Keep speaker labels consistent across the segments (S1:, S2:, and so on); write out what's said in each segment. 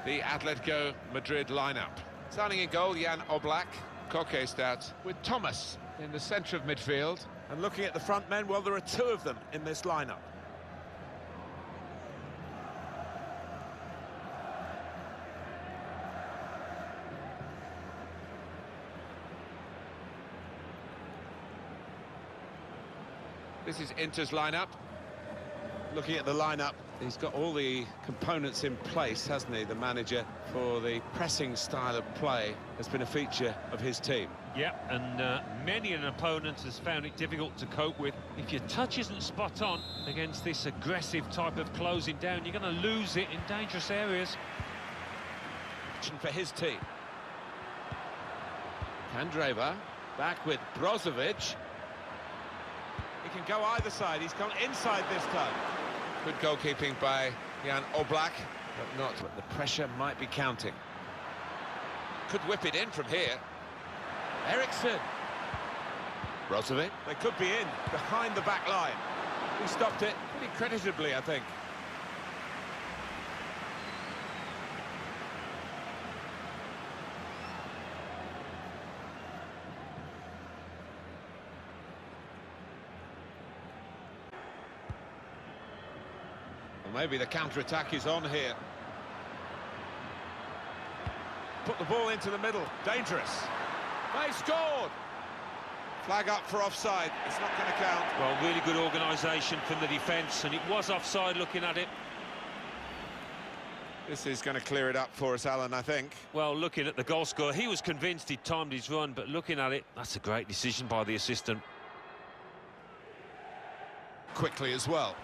S1: the Atletico Madrid lineup. Starting in goal, Jan Oblak. Koke starts with Thomas in the centre of midfield.
S2: And looking at the front men, well, there are two of them in this lineup.
S1: This is Inter's lineup.
S2: Looking at the lineup, he's got all the components in place, hasn't he, the manager, for the pressing style of play has been a feature of his team.
S3: Yeah, and many an opponent has found it difficult to cope with. If your touch isn't spot on against this aggressive type of closing down, you're going to lose it in dangerous areas.
S2: For his team. Kandreva, back with Brozovic. He can go either side, he's gone inside this time.
S1: Good goalkeeping by Jan Oblak, but not.
S2: But the pressure might be counting.
S1: Could whip it in from here.
S2: Eriksson.
S1: Brozovic.
S2: They could be in, behind the back line. He stopped it pretty creditably, I think. Well, maybe the counter-attack is on here. Put the ball into the middle. Dangerous. They scored! Flag up for offside. It's not going to count.
S3: Well, really good organisation from the defence, and it was offside looking at it.
S2: This is going to clear it up for us, Alan, I think.
S3: Well, looking at the goal scorer, he was convinced he'd timed his run, but looking at it, that's a great decision by the assistant.
S1: Quickly as well.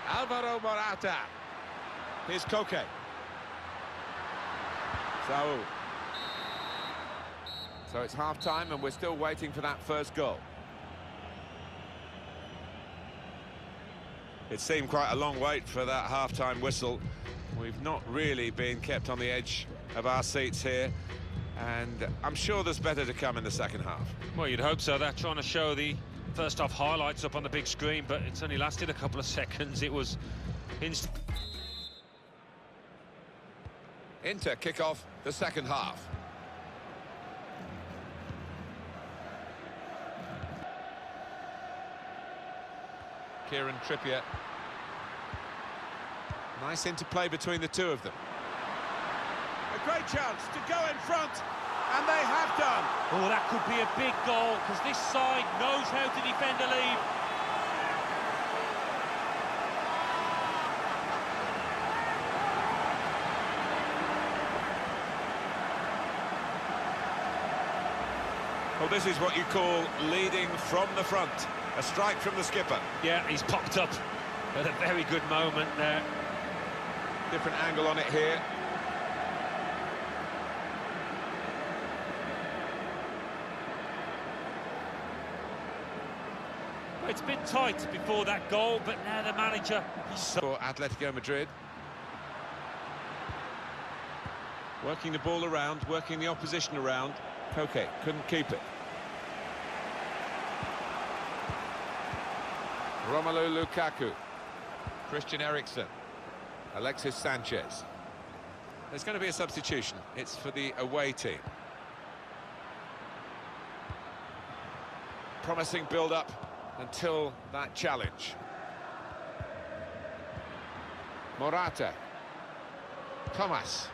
S2: Alvaro Morata. Here's Koke. Saul.
S1: So it's half-time and we're still waiting for that first goal.
S2: It seemed quite a long wait for that half-time whistle. We've not really been kept on the edge of our seats here, and I'm sure there's better to come in the second half.
S3: Well, you'd hope so. They're trying to show the first half highlights up on the big screen, but it's only lasted a couple of seconds. It was instant.
S1: Inter kick off the second half. Kieran Trippier.
S2: Nice interplay between the two of them. A great chance to go in front, and they have done.
S3: Oh, that could be a big goal, because this side knows how to defend a lead.
S2: Well, this is what you call leading from the front. A strike from the skipper.
S3: Yeah, he's popped up at a very good moment there.
S2: Different angle on it here.
S3: It's been tight before that goal, but now the manager...
S1: For Atletico Madrid.
S2: Working the ball around, working the opposition around. Koke couldn't keep it.
S1: Romelu Lukaku. Christian Eriksen. Alexis Sanchez.
S2: There's going to be a substitution. It's for the away team. Promising build-up until that challenge.
S1: Morata. Thomas.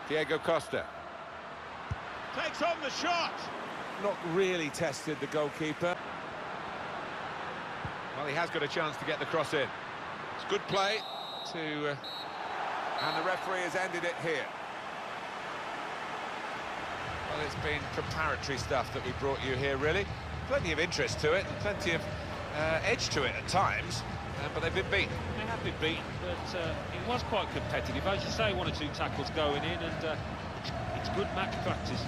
S1: Diego Costa.
S2: Takes on the shot. Not really tested the goalkeeper.
S1: Well, he has got a chance to get the cross in. It's good play to...
S2: And the referee has ended it here.
S1: Well, it's been preparatory stuff that we brought you here, really. Plenty of interest to it, plenty of edge to it at times, but they've been beaten.
S3: They have been beaten, but it was quite competitive. As you say, 1 or 2 tackles going in, and it's good match practice.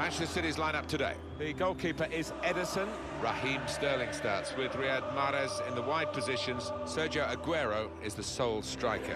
S2: Manchester City's lineup today.
S4: The goalkeeper is Ederson.
S2: Raheem Sterling starts with Riyad Mahrez in the wide positions. Sergio Aguero is the sole striker.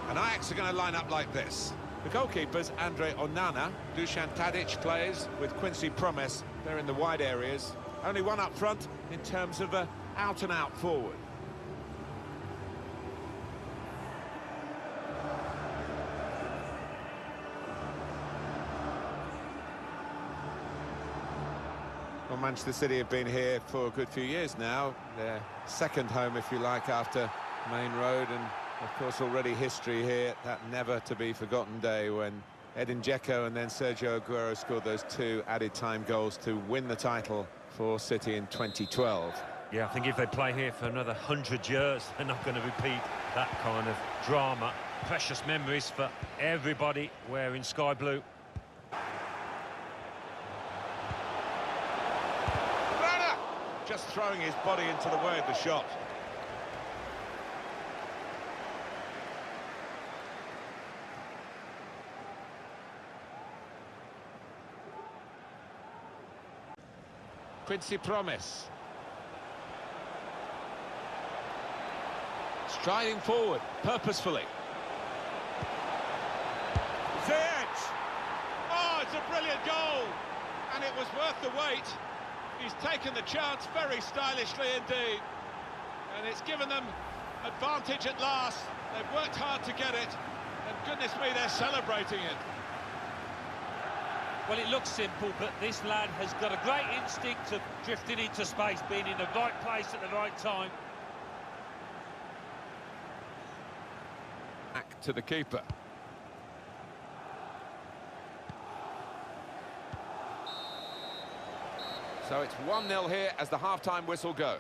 S2: And Ajax are going to line up like this.
S4: The goalkeeper's Andre Onana.
S2: Dusan Tadic plays with Quincy Promes.
S4: They're in the wide areas. Only one up front in terms of out-and-out forward. Well, Manchester City have been here for a good few years now. Their second home, if you like, after Main Road, and of course already history here. That never-to-be-forgotten day when Edin Dzeko and then Sergio Aguero scored those two added-time goals to win the title for City in 2012.
S3: Yeah, I think if they play here for another 100 years, they're not going to repeat that kind of drama. Precious memories for everybody wearing sky blue.
S4: Just throwing his body into the way of the shot.
S2: Quincy Promes. Striding forward, purposefully.
S4: Ziyech! Oh, it's a brilliant goal! And it was worth the wait. He's taken the chance very stylishly indeed. And it's given them advantage at last. They've worked hard to get it. And goodness me, they're celebrating it.
S3: Well, it looks simple, but this lad has got a great instinct of drifting into space, being in the right place at the right time.
S4: Back to the keeper.
S2: So it's 1-0 here as the half-time whistle goes.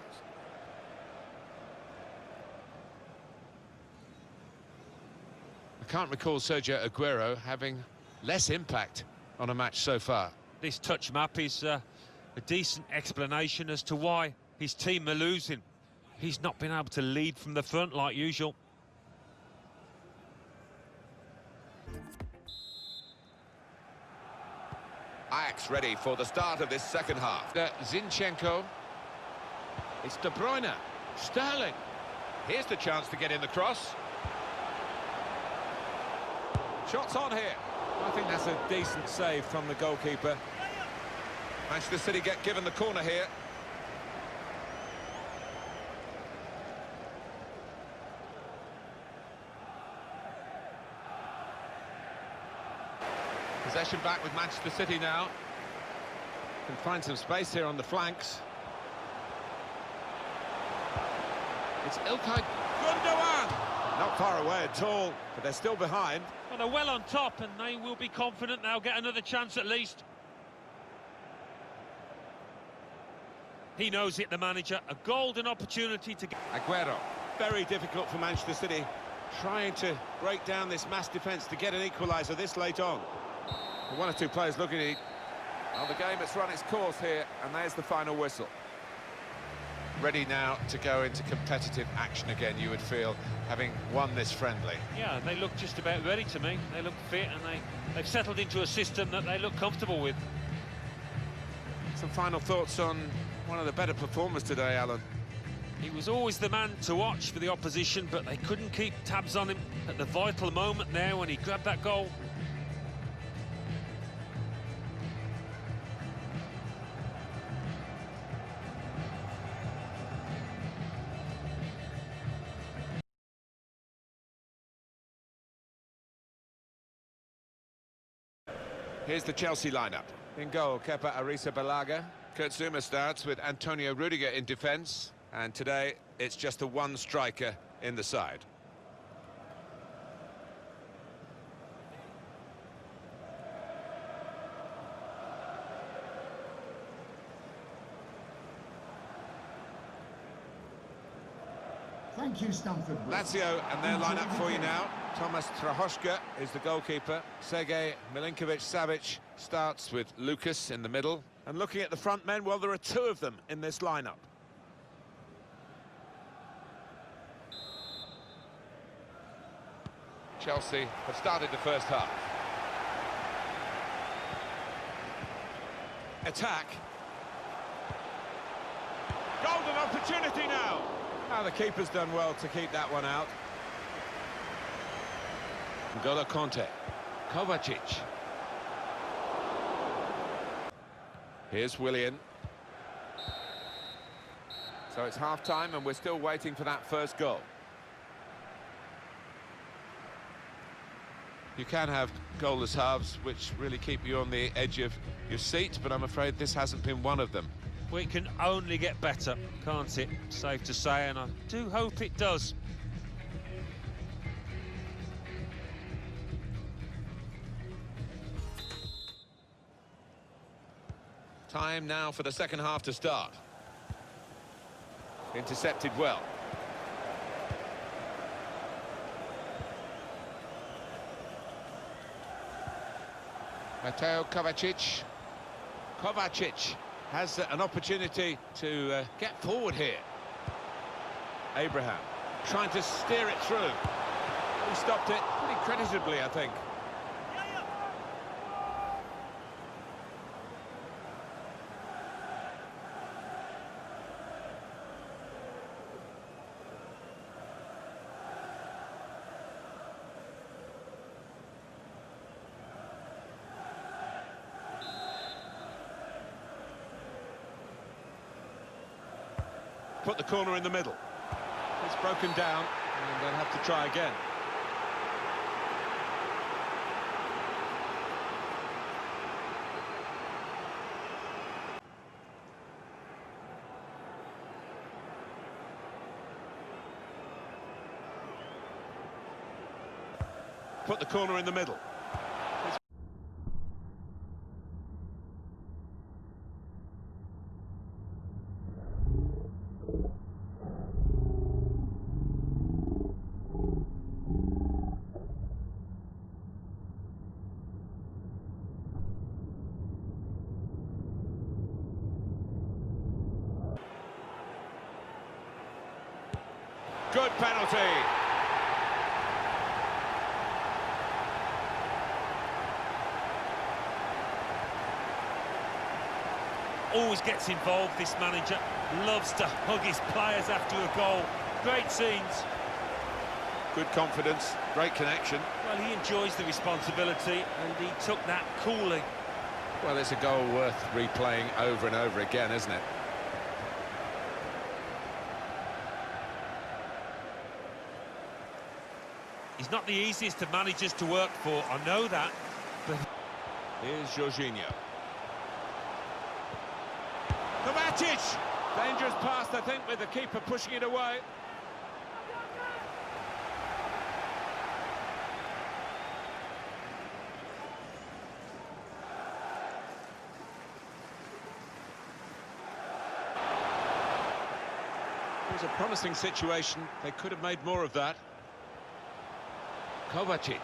S2: I can't recall Sergio Aguero having less impact on a match so far.
S3: This touch map is a decent explanation as to why his team are losing. He's not been able to lead from the front like usual.
S2: Ajax ready for the start of this second half. Zinchenko.
S4: It's De Bruyne. Sterling.
S2: Here's the chance to get in the cross.
S4: Shots on here. I think that's a decent save from the goalkeeper.
S2: Manchester City get given the corner here.
S4: Possession back with Manchester City now. Can find some space here on the flanks. It's Ilkay Gundogan. Not far away at all, but they're still behind.
S3: Well, they're well on top, and they will be confident they'll get another chance at least. He knows it, the manager. A golden opportunity to get...
S4: Aguero. Very difficult for Manchester City, trying to break down this mass defence to get an equaliser this late on. One or two players looking at it.
S2: Well, the game has run its course here, and there's the final whistle. Ready now to go into competitive action again, you would feel, having won this friendly.
S3: Yeah, they look just about ready to me. They look fit, and they've settled into a system that they look comfortable with.
S4: Some final thoughts on one of the better performers today, Alan.
S3: He was always the man to watch for the opposition, but they couldn't keep tabs on him at the vital moment there when he grabbed that goal.
S2: Here's the Chelsea lineup.
S4: In goal, Kepa Arrizabalaga.
S2: Kurt Zouma starts with Antonio Rudiger in defence, and today it's just the one striker in the side.
S5: Thank you, Stamford Bridge.
S4: Lazio and their lineup for you now. Tomas Trahoshka is the goalkeeper. Sergej Milinkovic-Savic starts with Lucas in the middle. And looking at the front men, well, there are two of them in this lineup.
S1: Chelsea have started the first half.
S4: Attack. Golden opportunity now. Now the keeper's done well to keep that one out. N'Golo Conte. Kovacic. Here's Willian. So it's half-time and we're still waiting for that first goal. You can have goalless halves which really keep you on the edge of your seat, but I'm afraid this hasn't been one of them.
S3: We can only get better, can't it? Safe to say, and I do hope it does.
S4: Time now for the second half to start. Intercepted well. Mateo Kovacic. Kovacic has an opportunity to get forward here. Abraham trying to steer it through. He stopped it pretty creditably, I think. Put the corner in the middle. It's broken down and they'll have to try again. Put the corner in the middle. Good penalty.
S3: Always gets involved, this manager. Loves to hug his players after a goal. Great scenes.
S4: Good confidence, great connection.
S3: Well, he enjoys the responsibility and he took that coolly.
S4: Well, it's a goal worth replaying over and over again, isn't it?
S3: He's not the easiest of managers to work for, I know that. But
S4: here's Jorginho. Kovacic! Dangerous pass, I think, with the keeper pushing it away. It was a promising situation. They could have made more of that. Kovacic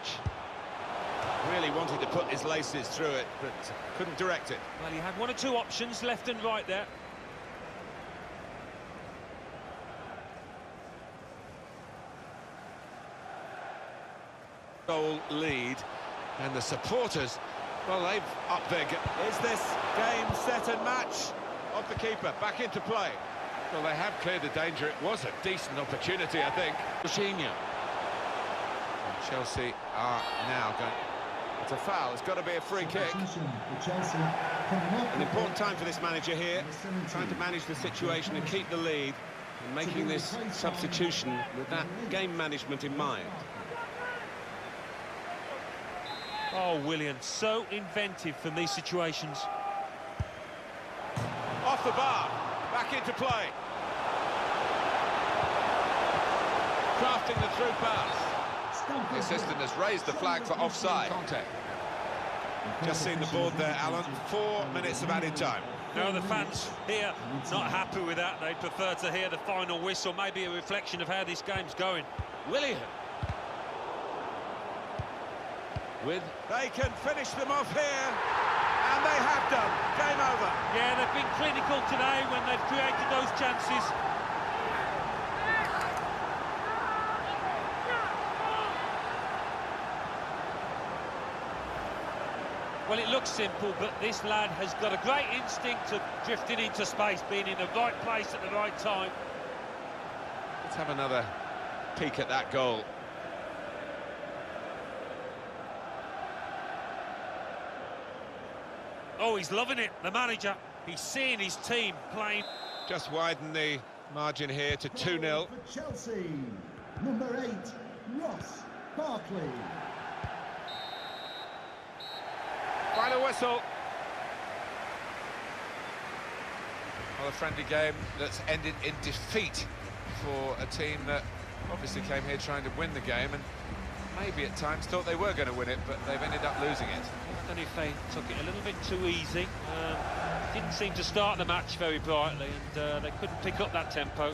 S4: really wanted to put his laces through it, but couldn't direct it.
S3: well, he had one or two options, left and right there.
S4: Goal lead, and the supporters, well, they've upped their game. Is this game, set and match of the keeper back into play? Well, they have cleared the danger. It was a decent opportunity, I think. Jorginho. Chelsea are now going... It's a foul, it's got to be a free kick. An important time for this manager here, trying to manage the situation and keep the lead, and making this substitution with that game management in mind.
S3: Oh, Willian, so inventive from these situations.
S4: Off the bar, back into play. Crafting the through pass. The assistant has raised the flag for offside. Conte.
S2: Just seen the board there, Alan. 4 minutes of added time.
S3: No, the fans here not happy with that. They prefer to hear the final whistle, maybe a reflection of how this game's going. Willian.
S2: They can finish them off here, and they have done. Game over.
S3: Yeah, they've been clinical today when they've created those chances. Well, it looks simple, but this lad has got a great instinct of drifting into space, being in the right place at the right time.
S2: Let's have another peek at that goal.
S3: Oh, he's loving it, the manager. He's seeing his team playing.
S2: Just widen the margin here to 2-0.
S5: For Chelsea, number 8, Ross Barkley.
S2: Final whistle.
S1: Well, a friendly game that's ended in defeat for a team that obviously came here trying to win the game and maybe at times thought they were going to win it, but they've ended up losing it.
S3: I don't know if they took it a little bit too easy. Didn't seem to start the match very brightly, and they couldn't pick up that tempo.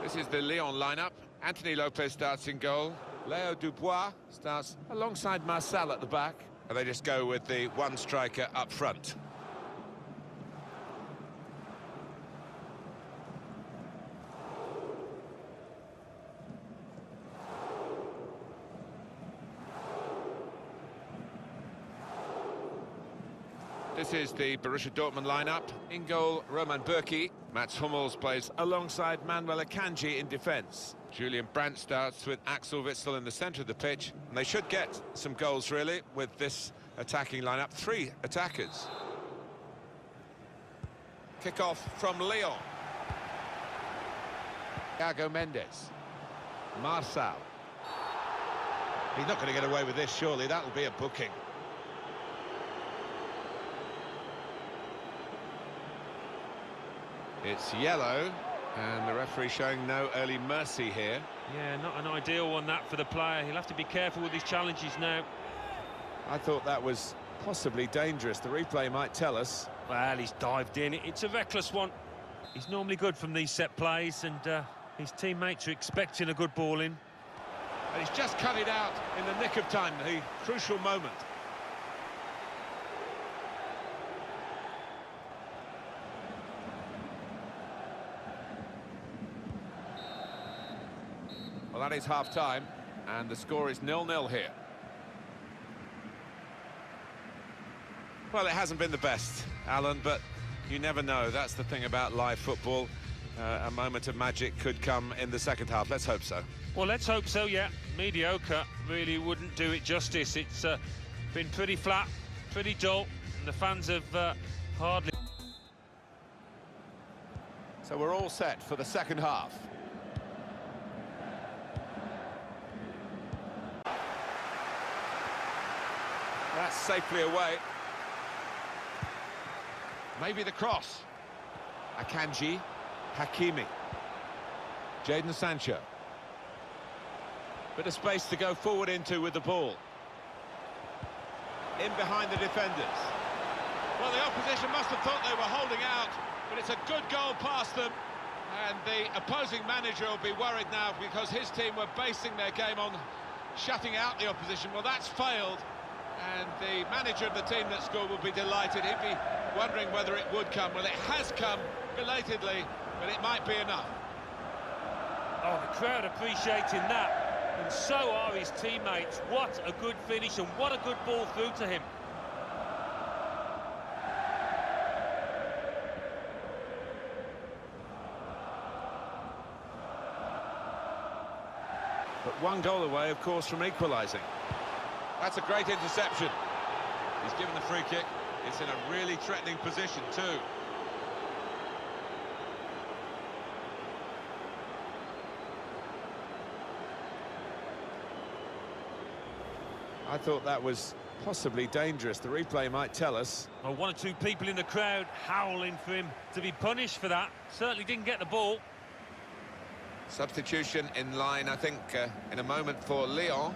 S2: This is the Lyon lineup. Anthony Lopez starts in goal. Leo Dubois starts alongside Marcel at the back. And they just go with the one striker up front. This is the Borussia Dortmund lineup. In goal, Roman Bürki. Mats Hummels plays alongside Manuel Akanji in defence. Julian Brandt starts with Axel Witsel in the centre of the pitch. And they should get some goals, really, with this attacking lineup. 3 attackers. Kick-off from Lyon. Thiago Mendes. Marçal. He's not going to get away with this, surely. That'll be a booking. It's yellow, and the referee showing no early mercy here.
S3: Yeah, not an ideal one, that, for the player. He'll have to be careful with his challenges now.
S2: I thought that was possibly dangerous. The replay might tell us.
S3: Well, he's dived in. It's a reckless one. He's normally good from these set plays, and his teammates are expecting a good ball in.
S2: And he's just cut it out in the nick of time, the crucial moment. Well, that is half-time, and the score is 0-0 here. Well, it hasn't been the best, Alan, but you never know. That's the thing about live football. A moment of magic could come in the second half. Let's hope so.
S3: Well, let's hope so, yeah. Mediocre really wouldn't do it justice. It's been pretty flat, pretty dull, and the fans have hardly...
S2: So we're all set for the second half. That's safely away. Maybe the cross. Akanji, Hakimi, Jadon Sancho. Bit of space to go forward into with the ball. In behind the defenders. Well, the opposition must have thought they were holding out, but it's a good goal past them. And the opposing manager will be worried now because his team were basing their game on shutting out the opposition. Well, that's failed. And the manager of the team that scored will be delighted. He'd be wondering whether it would come. Well, it has come belatedly, but it might be enough.
S3: Oh, the crowd appreciating that. And so are his teammates. What a good finish and what a good ball through to him.
S2: But one goal away, of course, from equalising. That's a great interception. He's given the free kick. It's in a really threatening position too.
S4: I thought that was possibly dangerous. The replay might tell us.
S3: Well, one or two people in the crowd howling for him to be punished for that. Certainly didn't get the ball.
S4: Substitution in line, I think, in a moment for Lyon.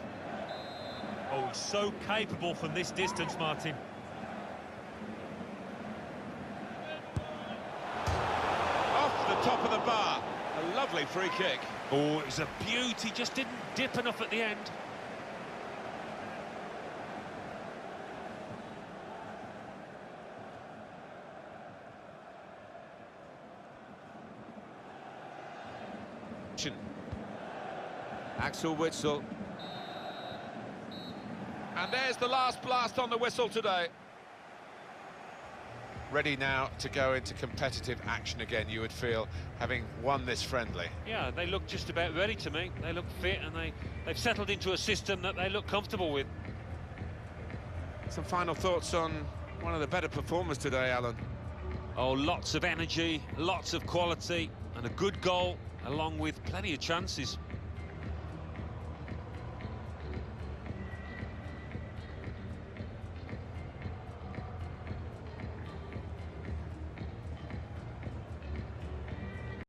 S3: Oh, he's so capable from this distance, Martin.
S2: Off the top of the bar. A lovely free kick.
S3: Oh, it was a beauty, just didn't dip enough at the end.
S4: Axel Witsel.
S2: And there's the last blast on the whistle today.
S1: Ready now to go into competitive action again, you would feel, having won this friendly.
S3: Yeah, they look just about ready to me. They look fit and they've settled into a system that they look comfortable with.
S4: Some final thoughts on one of the better performers today, Alan.
S3: Oh, lots of energy, lots of quality, and a good goal, along with plenty of chances.